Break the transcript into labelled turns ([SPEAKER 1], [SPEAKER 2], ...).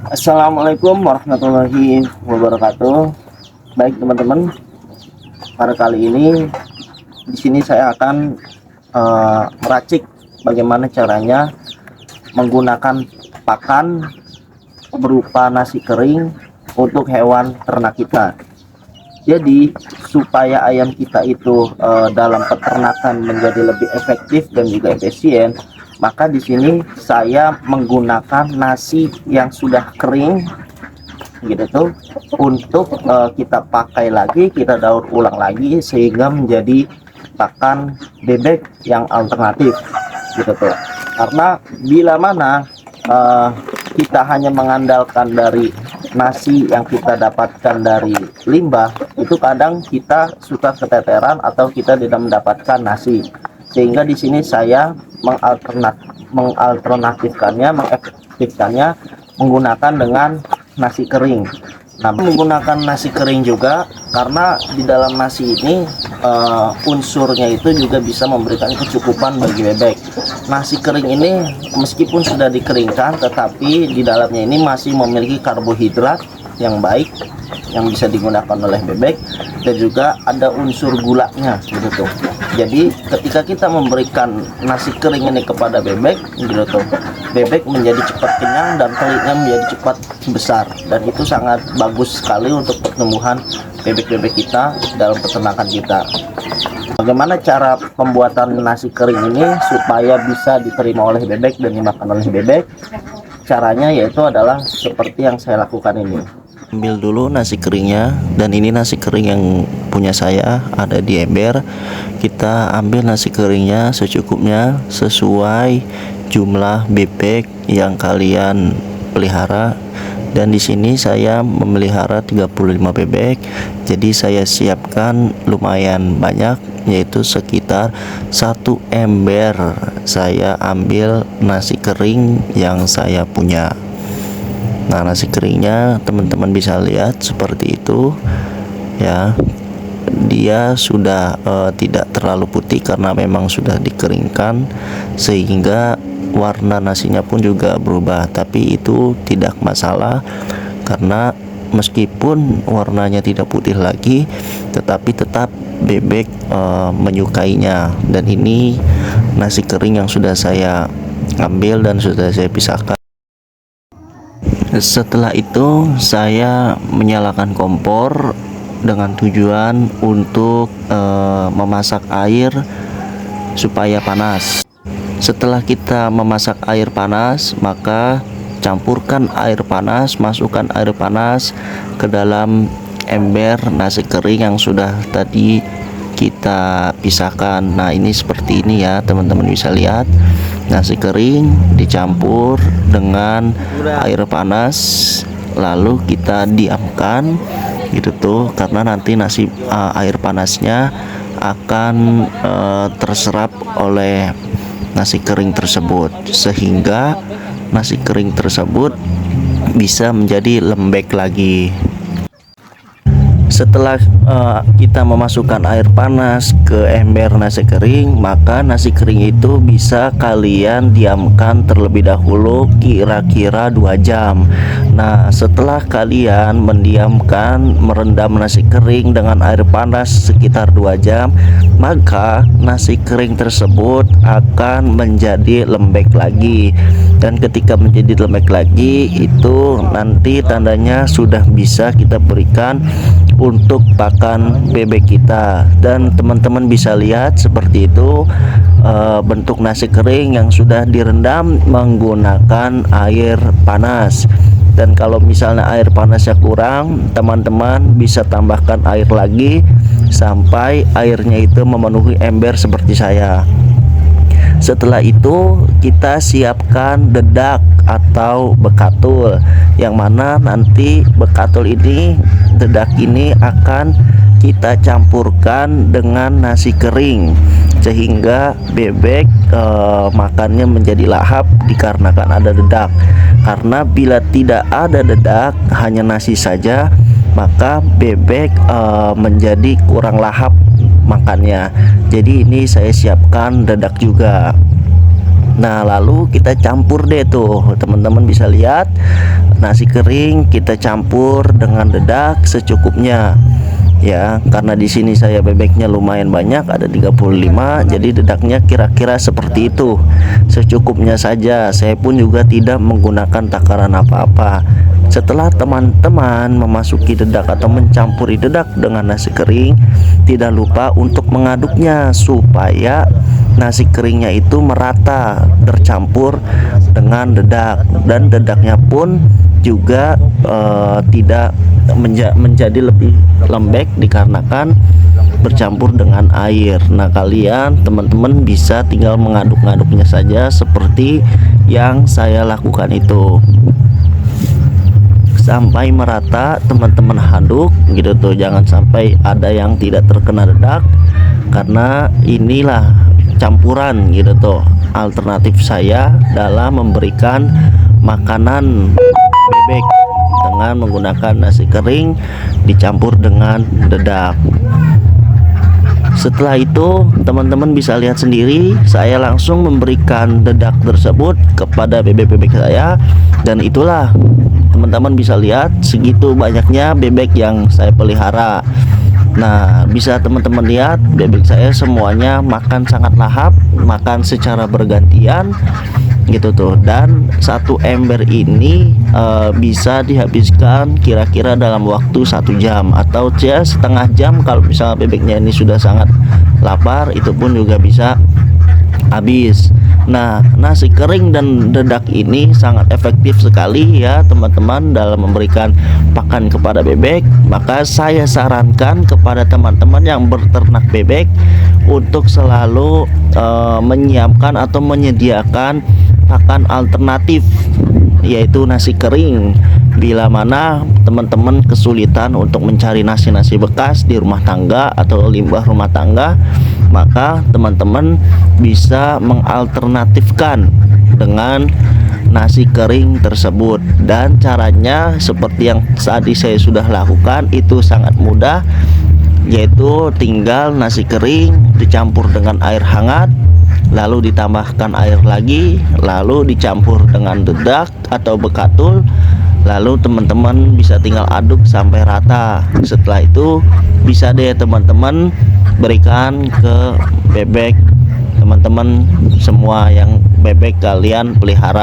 [SPEAKER 1] Assalamualaikum warahmatullahi wabarakatuh. Baik teman-teman, pada kali ini di sini saya akan meracik bagaimana caranya menggunakan pakan berupa nasi kering untuk hewan ternak kita. Jadi supaya ayam kita itu dalam peternakan menjadi lebih efektif dan juga efisien, maka di sini saya menggunakan nasi yang sudah kering gitu tuh untuk kita pakai lagi, kita daur ulang lagi sehingga menjadi pakan bebek yang alternatif gitu tuh. Karena bila mana kita hanya mengandalkan dari nasi yang kita dapatkan dari limbah, itu kadang kita suka keteteran atau kita tidak mendapatkan nasi. Sehingga di sini saya mengefektifkannya menggunakan dengan nasi kering. Nah, menggunakan nasi kering juga karena di dalam nasi ini unsurnya itu juga bisa memberikan kecukupan bagi bebek. Nasi kering ini meskipun sudah dikeringkan, tetapi di dalamnya ini masih memiliki karbohidrat yang baik yang bisa digunakan oleh bebek, dan juga ada unsur gulanya gitu tuh. Jadi ketika kita memberikan nasi kering ini kepada bebek gitu tuh, bebek menjadi cepat kenyang dan telitnya menjadi cepat besar, dan itu sangat bagus sekali untuk pertumbuhan bebek-bebek kita dalam peternakan kita. Bagaimana cara pembuatan nasi kering ini supaya bisa diterima oleh bebek dan dimakan oleh bebek? Caranya yaitu adalah seperti yang saya lakukan ini. Ambil dulu nasi keringnya, dan ini nasi kering yang punya saya ada di ember. Kita ambil nasi keringnya secukupnya sesuai jumlah bebek yang kalian pelihara. Dan di sini saya memelihara 35 bebek, jadi saya siapkan lumayan banyak, yaitu sekitar 1 ember saya ambil nasi kering yang saya punya. Nah, nasi keringnya teman-teman bisa lihat seperti itu ya. Dia sudah tidak terlalu putih karena memang sudah dikeringkan, sehingga warna nasinya pun juga berubah. Tapi itu tidak masalah karena meskipun warnanya tidak putih lagi, tetapi tetap bebek menyukainya. Dan ini nasi kering yang sudah saya ambil dan sudah saya pisahkan. Setelah itu saya menyalakan kompor dengan tujuan untuk memasak air supaya panas. Setelah kita memasak air panas, maka campurkan air panas, masukkan air panas ke dalam ember nasi kering yang sudah tadi kita pisahkan. Nah, ini seperti ini ya, teman-teman bisa lihat. Nasi kering dicampur dengan air panas, lalu kita diamkan gitu tuh, karena nanti air panasnya akan terserap oleh nasi kering tersebut, sehingga nasi kering tersebut bisa menjadi lembek lagi. Setelah kita memasukkan air panas ke ember nasi kering, maka nasi kering itu bisa kalian diamkan terlebih dahulu kira-kira 2 jam. Nah, setelah kalian merendam nasi kering dengan air panas sekitar 2 jam, maka nasi kering tersebut akan menjadi lembek lagi. Dan ketika menjadi lembek lagi, itu nanti tandanya sudah bisa kita berikan untuk pakan bebek kita. Dan teman-teman bisa lihat seperti itu bentuk nasi kering yang sudah direndam menggunakan air panas. Dan kalau misalnya air panasnya kurang, teman-teman bisa tambahkan air lagi sampai airnya itu memenuhi ember seperti saya. Setelah itu kita siapkan dedak atau bekatul, yang mana nanti dedak ini akan kita campurkan dengan nasi kering, sehingga bebek makannya menjadi lahap dikarenakan ada dedak. Karena bila tidak ada dedak, hanya nasi saja, maka bebek menjadi kurang lahap makannya. Jadi ini saya siapkan dedak juga. Nah, lalu kita campur deh tuh, teman-teman bisa lihat nasi kering kita campur dengan dedak secukupnya ya, karena di sini saya bebeknya lumayan banyak, ada 35, jadi dedaknya kira-kira seperti itu, secukupnya saja. Saya pun juga tidak menggunakan takaran apa-apa. Setelah teman-teman memasuki dedak atau mencampuri dedak dengan nasi kering, tidak lupa untuk mengaduknya supaya nasi keringnya itu merata tercampur dengan dedak, dan dedaknya pun juga tidak menjadi lebih lembek dikarenakan bercampur dengan air. Nah, kalian teman-teman bisa tinggal mengaduk-ngaduknya saja seperti yang saya lakukan itu sampai merata. Teman-teman aduk gitu tuh, jangan sampai ada yang tidak terkena dedak, karena inilah campuran gitu tuh alternatif saya dalam memberikan makanan bebek dengan menggunakan nasi kering dicampur dengan dedak. Setelah itu teman-teman bisa lihat sendiri, saya langsung memberikan dedak tersebut kepada bebek-bebek saya, dan itulah teman-teman bisa lihat segitu banyaknya bebek yang saya pelihara. Nah, bisa teman-teman lihat bebek saya semuanya makan sangat lahap, makan secara bergantian gitu tuh, dan satu ember ini bisa dihabiskan kira-kira dalam waktu 1 jam atau ya setengah jam. Kalau misalnya bebeknya ini sudah sangat lapar, itu pun juga bisa habis. Nah, nasi kering dan dedak ini sangat efektif sekali ya teman-teman dalam memberikan pakan kepada bebek. Maka saya sarankan kepada teman-teman yang berternak bebek untuk selalu menyiapkan atau menyediakan pakan alternatif, yaitu nasi kering. Bila mana teman-teman kesulitan untuk mencari nasi-nasi bekas di rumah tangga atau limbah rumah tangga, maka teman-teman bisa mengalternatifkan dengan nasi kering tersebut. Dan caranya seperti yang tadi saya sudah lakukan, itu sangat mudah, yaitu tinggal nasi kering dicampur dengan air hangat, lalu ditambahkan air lagi, lalu dicampur dengan dedak atau bekatul, lalu teman-teman bisa tinggal aduk sampai rata. Setelah itu bisa deh teman-teman berikan ke bebek teman-teman semua yang bebek kalian pelihara.